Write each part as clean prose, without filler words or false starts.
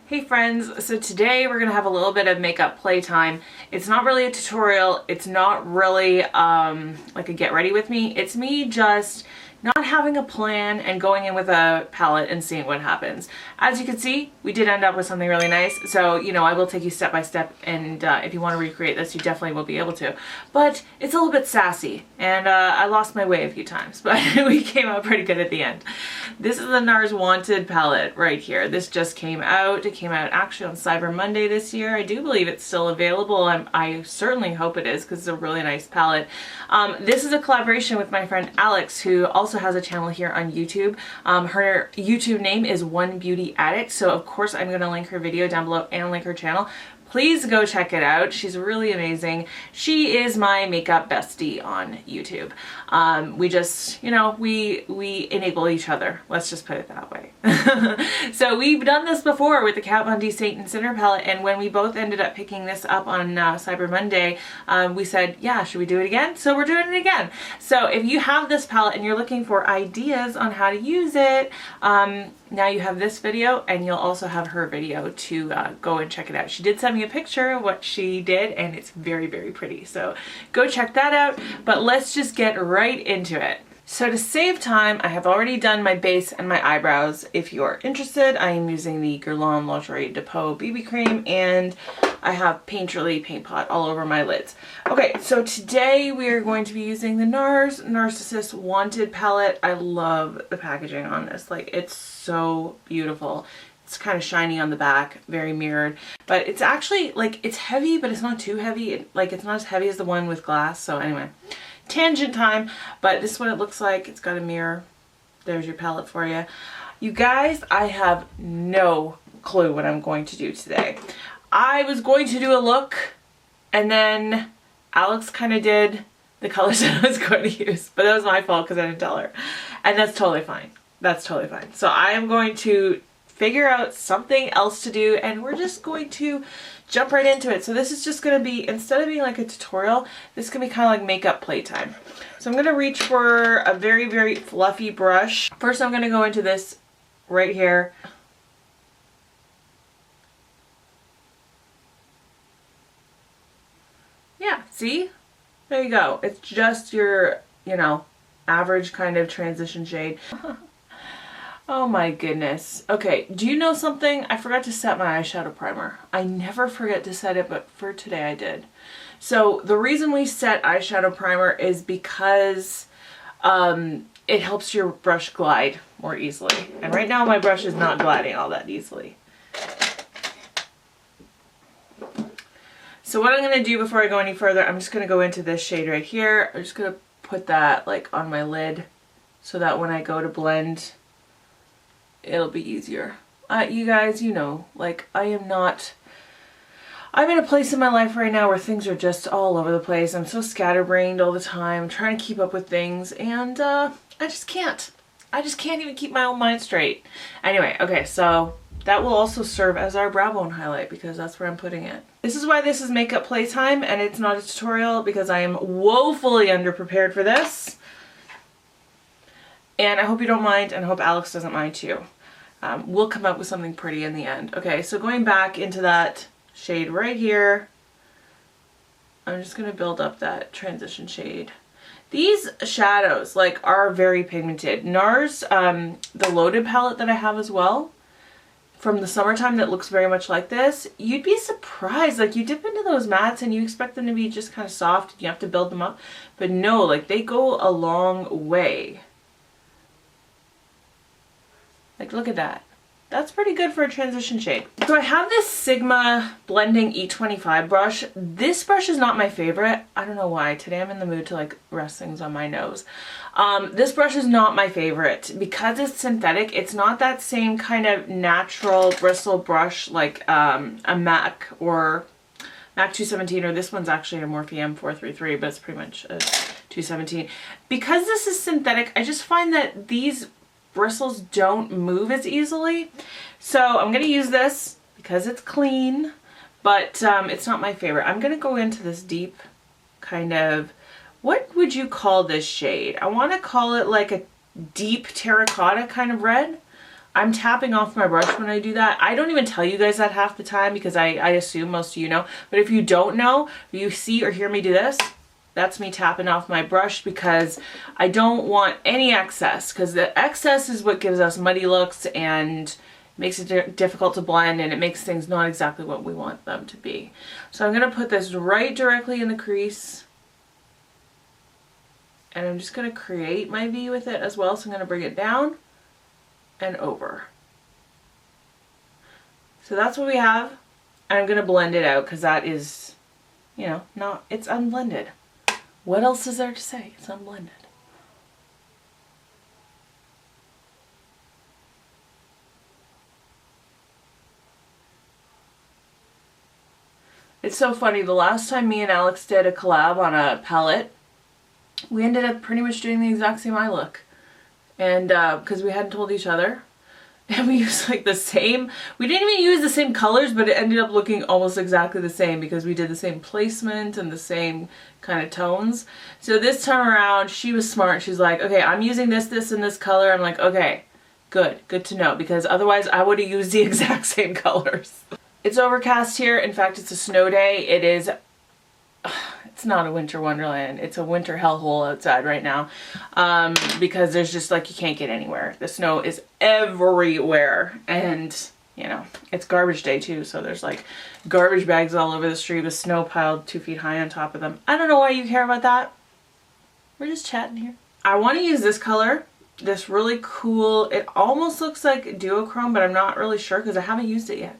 Hey friends, so today we're gonna have a little bit of makeup playtime. It's not really a tutorial, it's not really like a get ready with me. It's me just not having a plan and going in with a palette and seeing what happens. As you can see, we did end up with something really nice. So, you know, I will take you step by step, and if you want to recreate this, you definitely will be able to. But it's a little bit sassy, and I lost my way a few times, but we came out pretty good at the end. This is the NARS Wanted palette right here. This just came out. It came out actually on Cyber Monday this year. I do believe it's still available. I certainly hope it is, because it's a really nice palette. This is a collaboration with my friend Alex, who also has a channel here on YouTube. Her YouTube name is OneBeautyAddict, so of course I'm going to link her video down below and link her channel. Please go check it out. She's really amazing. She is my makeup bestie on YouTube. We just, you know, we enable each other. Let's just put it that way. So we've done this before with the Kat Von D Saint and Sinner palette, and when we both ended up picking this up on Cyber Monday, we said, yeah, should we do it again? So we're doing it again. So if you have this palette and you're looking for ideas on how to use it, now you have this video, and you'll also have her video to go and check it out. She did send me a picture of what she did, and it's very, very pretty. So go check that out, but let's just get right into it. So to save time, I have already done my base and my eyebrows. If you're interested, I am using the Guerlain Lingerie Depot BB cream, and I have Painterly Paint Pot all over my lids. Okay, so today we are going to be using the NARS Narcissus Wanted palette. I love the packaging on this. Like, it's so beautiful. It's kind of shiny on the back, very mirrored, but it's actually, like, it's heavy, but it's not too heavy. It's not as heavy as the one with glass. So anyway, tangent time, but this is what it looks like. It's got a mirror. There's your palette for you. You guys, I have no clue what I'm going to do today. I was going to do a look, and then Alex kind of did the colors that I was going to use, but that was my fault because I didn't tell her, and that's totally fine. That's totally fine. So I am going to figure out something else to do, and we're just going to jump right into it. So this is just going to be, instead of being like a tutorial, this is going to be kind of like makeup playtime. So I'm going to reach for a very, very fluffy brush. First, I'm going to go into this right here. Yeah, see? There you go. It's just your, you know, average kind of transition shade. Oh my goodness. Okay, do you know something? I forgot to set my eyeshadow primer. I never forget to set it, but for today I did. So the reason we set eyeshadow primer is because it helps your brush glide more easily. And right now my brush is not gliding all that easily. So what I'm going to do before I go any further, I'm just going to go into this shade right here. I'm just going to put that like on my lid so that when I go to blend, it'll be easier. You guys, you know, like I'm in a place in my life right now where things are just all over the place. I'm so scatterbrained all the time. I'm trying to keep up with things, and I just can't. I just can't even keep my own mind straight. Anyway, okay, so that will also serve as our brow bone highlight because that's where I'm putting it. This is why this is makeup playtime and it's not a tutorial, because I am woefully underprepared for this. And I hope you don't mind, and I hope Alex doesn't mind too. We'll come up with something pretty in the end. Okay, so going back into that shade right here, I'm just going to build up that transition shade. These shadows, like, are very pigmented. NARS, the Loaded palette that I have as well, from the summertime, that looks very much like this, you'd be surprised. Like, you dip into those mattes and you expect them to be just kind of soft and you have to build them up. But no, like, they go a long way. Like, look at that. That's pretty good for a transition shade. So I have this Sigma Blending E25 brush. This brush is not my favorite. I don't know why. Today I'm in the mood to like rest things on my nose. This brush is not my favorite because it's synthetic. It's not that same kind of natural bristle brush like a MAC or MAC 217, or this one's actually a Morphe M433, but it's pretty much a 217. Because this is synthetic, I just find that these bristles don't move as easily. So I'm going to use this because it's clean, but it's not my favorite. I'm going to go into this deep kind of, what would you call this shade? I want to call it like a deep terracotta kind of red. I'm tapping off my brush when I do that. I don't even tell you guys that half the time because I assume most of you know. But if you don't know, you see or hear me do this, that's me tapping off my brush because I don't want any excess, because the excess is what gives us muddy looks and makes it difficult to blend, and it makes things not exactly what we want them to be. So I'm going to put this right directly in the crease. And I'm just going to create my V with it as well. So I'm going to bring it down and over. So that's what we have. And I'm going to blend it out because that is, you know, not, it's unblended. What else is there to say? It's unblended. It's so funny. The last time me and Alex did a collab on a palette, we ended up pretty much doing the exact same eye look. And because we hadn't told each other. And we used like the same, we didn't even use the same colors, but it ended up looking almost exactly the same because we did the same placement and the same kind of tones. So this time around, she was smart. She's like, okay, I'm using this, this, and this color. I'm like, okay, good to know, because otherwise I would have used the exact same colors. It's overcast here. In fact, it's a snow day. It is, it's not a winter wonderland. It's a winter hellhole outside right now because there's just like, you can't get anywhere. The snow is everywhere, and you know, it's garbage day too. So there's like garbage bags all over the street with snow piled 2 feet high on top of them. I don't know why you care about that. We're just chatting here. I want to use this color, this really cool, it almost looks like duochrome, but I'm not really sure because I haven't used it yet.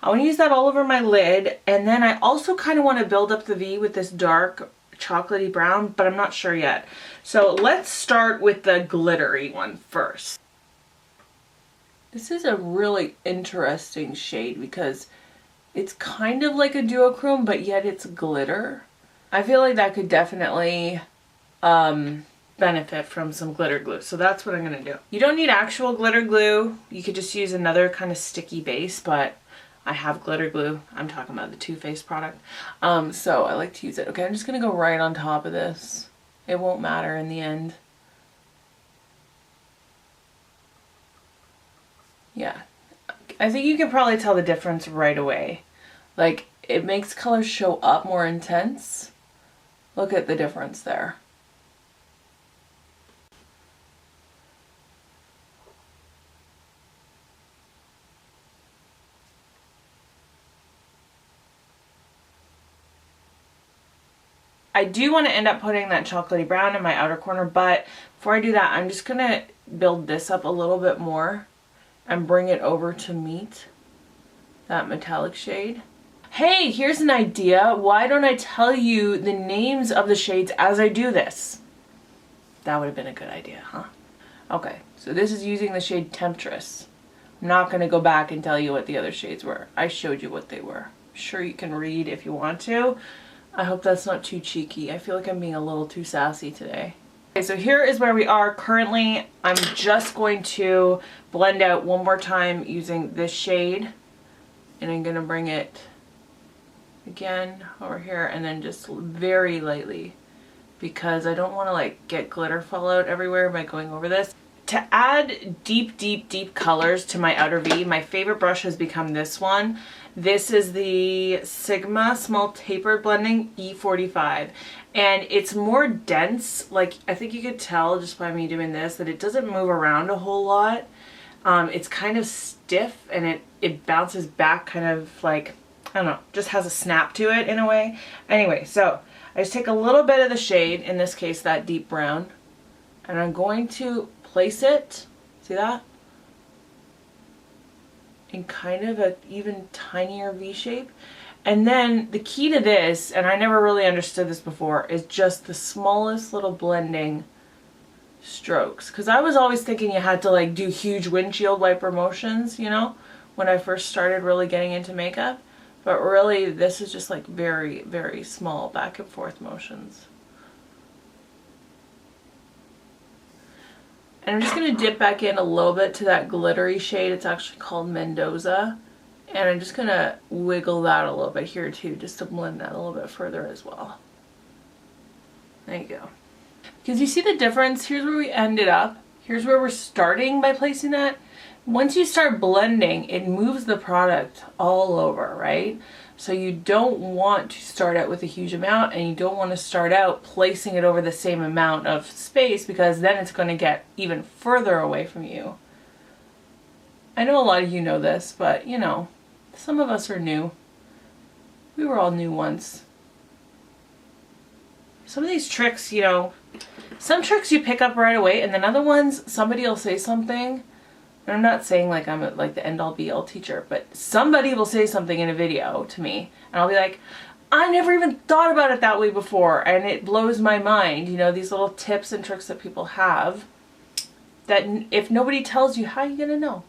I want to use that all over my lid, and then I also kind of want to build up the V with this dark chocolatey brown, but I'm not sure yet. So let's start with the glittery one first. This is a really interesting shade because it's kind of like a duochrome, but yet it's glitter. I feel like that could definitely benefit from some glitter glue. So that's what I'm going to do. You don't need actual glitter glue. You could just use another kind of sticky base, but I have glitter glue. I'm talking about the Too Faced product. So I like to use it. Okay, I'm just going to go right on top of this. It won't matter in the end. Yeah. I think you can probably tell the difference right away. Like, it makes colors show up more intense. Look at the difference there. I do want to end up putting that chocolatey brown in my outer corner, but before I do that, I'm just going to build this up a little bit more and bring it over to meet that metallic shade. Hey, here's an idea. Why don't I tell you the names of the shades as I do this? That would have been a good idea, huh? Okay, so this is using the shade Temptress. I'm not going to go back and tell you what the other shades were. I showed you what they were. I'm sure you can read if you want to. I hope that's not too cheeky. I feel like I'm being a little too sassy today. Okay, so here is where we are currently. I'm just going to blend out one more time using this shade. And I'm going to bring it again over here and then just very lightly, because I don't want to like get glitter fallout everywhere by going over this. To add deep colors to my outer V, my favorite brush has become this one. This is the Sigma Small Tapered Blending E45. And it's more dense. Like, I think you could tell just by me doing this that it doesn't move around a whole lot. It's kind of stiff, and it bounces back kind of like, I don't know, just has a snap to it in a way. Anyway, so I just take a little bit of the shade, in this case that deep brown, and I'm going to place it, see that? In kind of an even tinier V shape. And then the key to this, and I never really understood this before, is just the smallest little blending strokes. Because I was always thinking you had to like do huge windshield wiper motions, you know, when I first started really getting into makeup. But really this is just like very small back and forth motions. And I'm just going to dip back in a little bit to that glittery shade. It's actually called Mendoza. And I'm just going to wiggle that a little bit here too, just to blend that a little bit further as well. There you go. Because you see the difference? Here's where we ended up. Here's where we're starting by placing that. Once you start blending, it moves the product all over, right? So you don't want to start out with a huge amount, and you don't want to start out placing it over the same amount of space, because then it's going to get even further away from you. I know a lot of you know this, but you know, some of us are new. We were all new once. Some of these tricks, you know, some tricks you pick up right away, and then other ones, somebody will say something. And I'm not saying like I'm like the end all be all teacher, but somebody will say something in a video to me, and I'll be like, I never even thought about it that way before, and it blows my mind. You know, these little tips and tricks that people have, that if nobody tells you, how are you gonna know?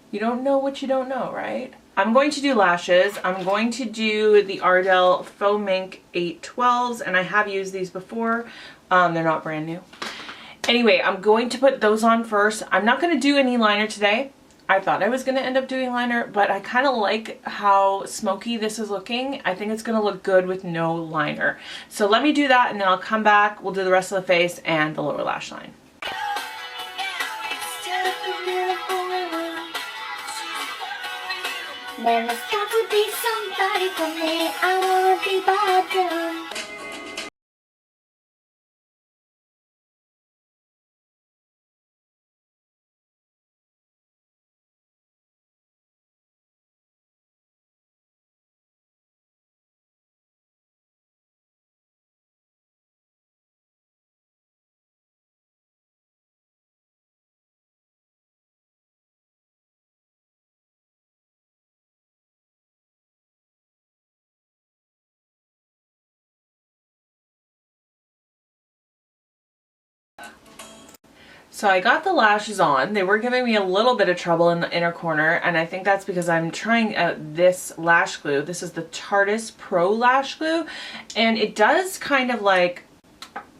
You don't know what you don't know, right? I'm going to do lashes. I'm going to do the Ardell Faux Mink 812s, and I have used these before. They're not brand new. Anyway, I'm going to put those on first. I'm not going to do any liner today. I thought I was going to end up doing liner, but I kind of like how smoky this is looking. I think it's going to look good with no liner. So let me do that, and then I'll come back. We'll do the rest of the face and the lower lash line. Then there's got to be somebody for me. I wanna be bad. So I got the lashes on. They were giving me a little bit of trouble in the inner corner, and I think that's because I'm trying out this lash glue. This is the Tarteist Pro Lash Glue, and it does kind of like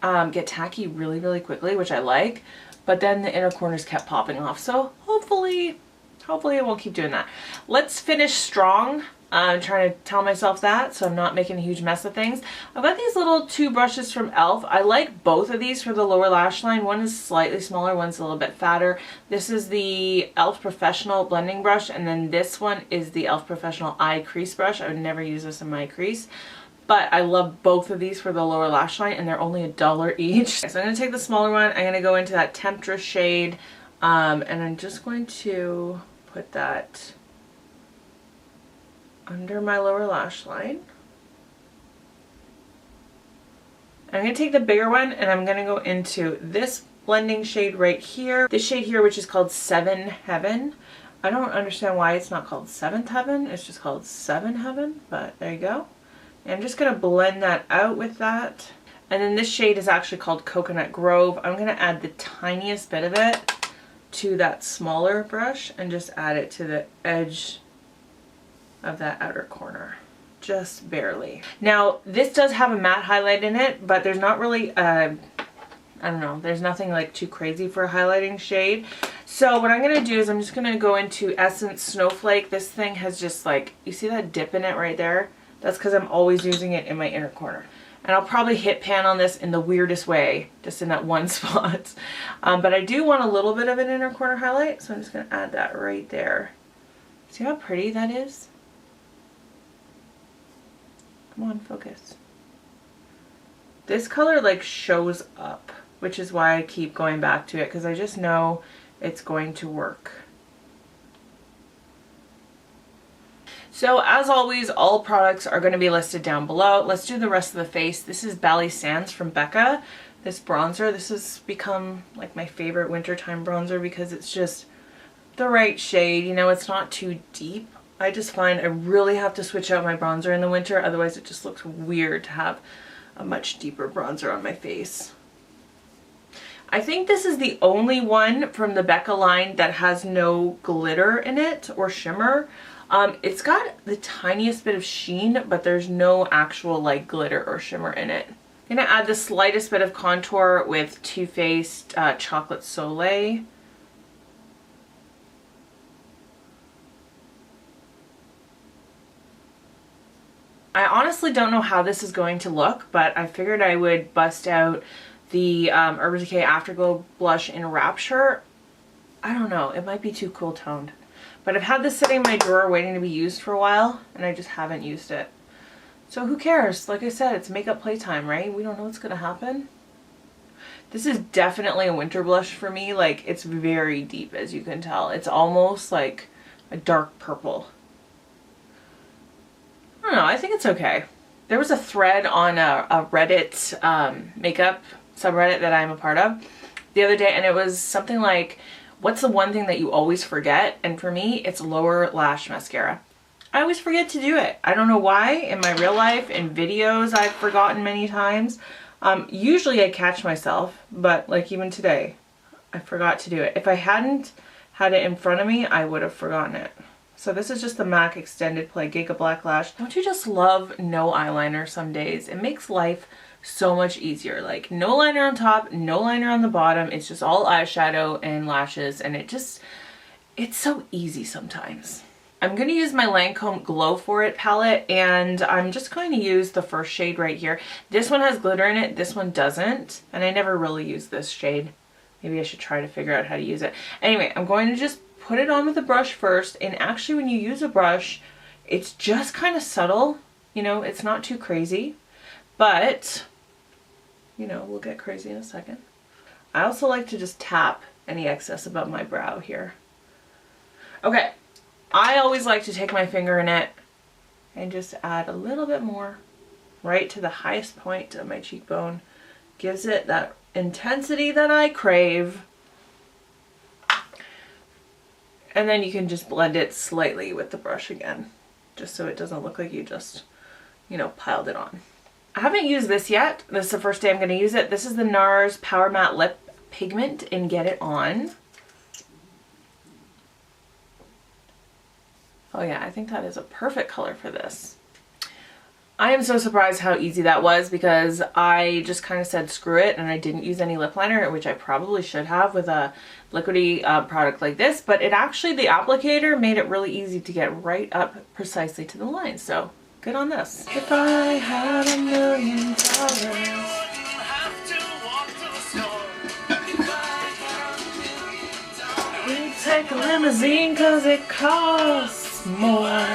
get tacky really, really quickly, which I like, but then the inner corners kept popping off. So hopefully it won't keep doing that. Let's finish strong. I'm trying to tell myself that, so I'm not making a huge mess of things. I've got these little two brushes from e.l.f. I like both of these for the lower lash line. One is slightly smaller, one's a little bit fatter. This is the e.l.f. Professional blending brush, and then this one is the e.l.f. Professional eye crease brush. I would never use this in my crease, but I love both of these for the lower lash line, and they're only $1 each. So I'm going to take the smaller one. I'm going to go into that Temptress shade, and I'm just going to put that under my lower lash line. I'm going to take the bigger one, and I'm going to go into this blending shade right here. This shade here, which is called 7 Heaven. I don't understand why it's not called 7th Heaven. It's just called 7 Heaven, but there you go. And I'm just going to blend that out with that. And then this shade is actually called Coconut Grove. I'm going to add the tiniest bit of it to that smaller brush and just add it to the edge of that outer corner, just barely. Now this does have a matte highlight in it, but there's not really I don't know, there's nothing like too crazy for a highlighting shade. So what I'm gonna do is I'm just gonna go into Essence Snowflake. This thing has just like, you see that dip in it right there? That's because I'm always using it in my inner corner. And I'll probably hit pan on this in the weirdest way, just in that one spot. But I do want a little bit of an inner corner highlight, so I'm just gonna add that right there. See how pretty that is? Come on, focus. This color like shows up, which is why I keep going back to it, because I just know it's going to work. So as always, all products are going to be listed down below. Let's do the rest of the face. This is Bali Sands from Becca. This bronzer, this has become like my favorite wintertime bronzer because it's just the right shade. You know, it's not too deep. I just find I really have to switch out my bronzer in the winter, otherwise it just looks weird to have a much deeper bronzer on my face. I think this is the only one from the Becca line that has no glitter in it or shimmer. It's got the tiniest bit of sheen, but there's no actual like glitter or shimmer in it. I'm gonna add the slightest bit of contour with Too Faced Chocolate Soleil. I honestly don't know how this is going to look, but I figured I would bust out the Urban Decay Afterglow blush in Rapture. I don't know, it might be too cool toned. But I've had this sitting in my drawer waiting to be used for a while, and I just haven't used it. So who cares? Like I said, it's makeup playtime, right? We don't know what's gonna happen. This is definitely a winter blush for me. Like, it's very deep, as you can tell. It's almost like a dark purple. I don't know, I think it's okay. There was a thread on a Reddit makeup subreddit that I'm a part of the other day, and it was something like, what's the one thing that you always forget? And for me, it's lower lash mascara. I always forget to do it. I don't know why. In my real life, in videos, I've forgotten many times. Usually I catch myself, but like even today, I forgot to do it. If I hadn't had it in front of me, I would have forgotten it. So this is just the MAC Extended Play Giga Black Lash. Don't you just love no eyeliner some days? It makes life so much easier. Like, no liner on top, no liner on the bottom. It's just all eyeshadow and lashes, and it's so easy sometimes. I'm going to use my Lancome Glow For It palette, and I'm just going to use the first shade right here. This one has glitter in it, this one doesn't, and I never really use this shade. Maybe I should try to figure out how to use it. Anyway, I'm going to just put it on with a brush first, and actually when you use a brush, it's just kind of subtle. You know, it's not too crazy, but, you know, we'll get crazy in a second. I also like to just tap any excess above my brow here. Okay. I always like to take my finger in it and just add a little bit more right to the highest point of my cheekbone. Gives it that intensity that I crave. And then you can just blend it slightly with the brush again, just so it doesn't look like you just, you know, piled it on. I haven't used this yet. This is the first day I'm going to use it. This is the NARS Power Matte Lip Pigment in Get It On. Oh yeah, I think that is a perfect color for this. I am so surprised how easy that was, because I just kind of said screw it and I didn't use any lip liner, which I probably should have with a liquidy product like this, but it actually, the applicator made it really easy to get right up precisely to the line, so good on this. If I had $1 million, we'd take a limousine cause it costs more.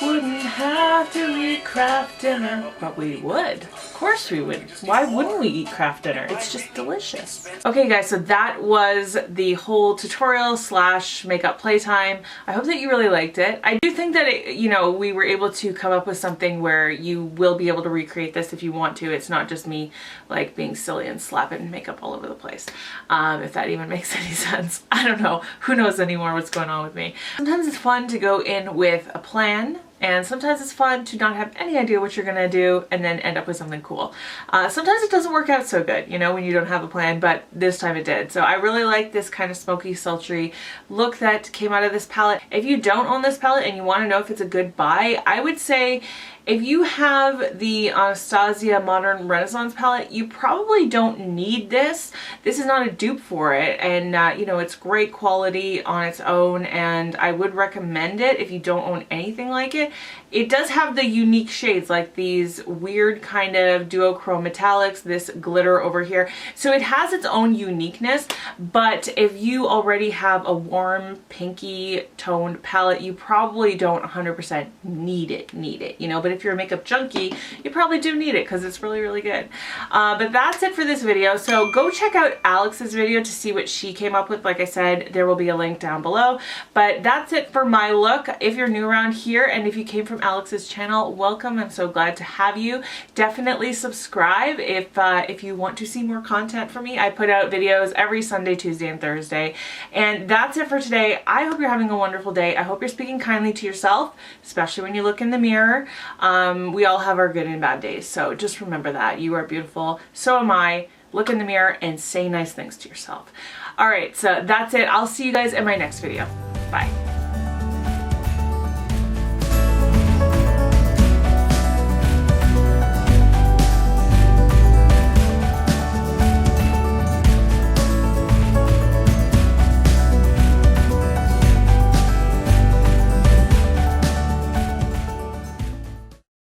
Wouldn't have to eat Kraft dinner, but we would. Of course we would. Why wouldn't we eat Kraft dinner? It's just delicious. Okay guys, so that was the whole tutorial slash makeup playtime. I hope that you really liked it. I do think that it, you know, we were able to come up with something where you will be able to recreate this if you want to. It's not just me like being silly and slapping makeup all over the place. If that even makes any sense. I don't know. Who knows anymore what's going on with me. Sometimes it's fun to go in with a plan, and sometimes it's fun to not have any idea what you're gonna do and then end up with something cool. Sometimes it doesn't work out so good, you know, when you don't have a plan, but this time it did. So I really like this kind of smoky, sultry look that came out of this palette. If you don't own this palette and you wanna know if it's a good buy, I would say if you have the Anastasia Modern Renaissance palette, you probably don't need this. This is not a dupe for it, and you know, it's great quality on its own, and I would recommend it if you don't own anything like it. It does have the unique shades, like these weird kind of duochrome metallics, this glitter over here. So it has its own uniqueness, but if you already have a warm, pinky toned palette, you probably don't 100% need it, you know, but if you're a makeup junkie, you probably do need it because it's really, really good. But that's it for this video. So go check out Alex's video to see what she came up with. Like I said, there will be a link down below, but that's it for my look. If you're new around here and if you came from Alex's channel, welcome. I'm so glad to have you. Definitely subscribe if you want to see more content from me. I put out videos every Sunday, Tuesday, and Thursday. And that's it for today. I hope you're having a wonderful day. I hope you're speaking kindly to yourself, especially when you look in the mirror. We all have our good and bad days, so just remember that. You are beautiful. So am I. Look in the mirror and say nice things to yourself. All right, so that's it. I'll see you guys in my next video. Bye.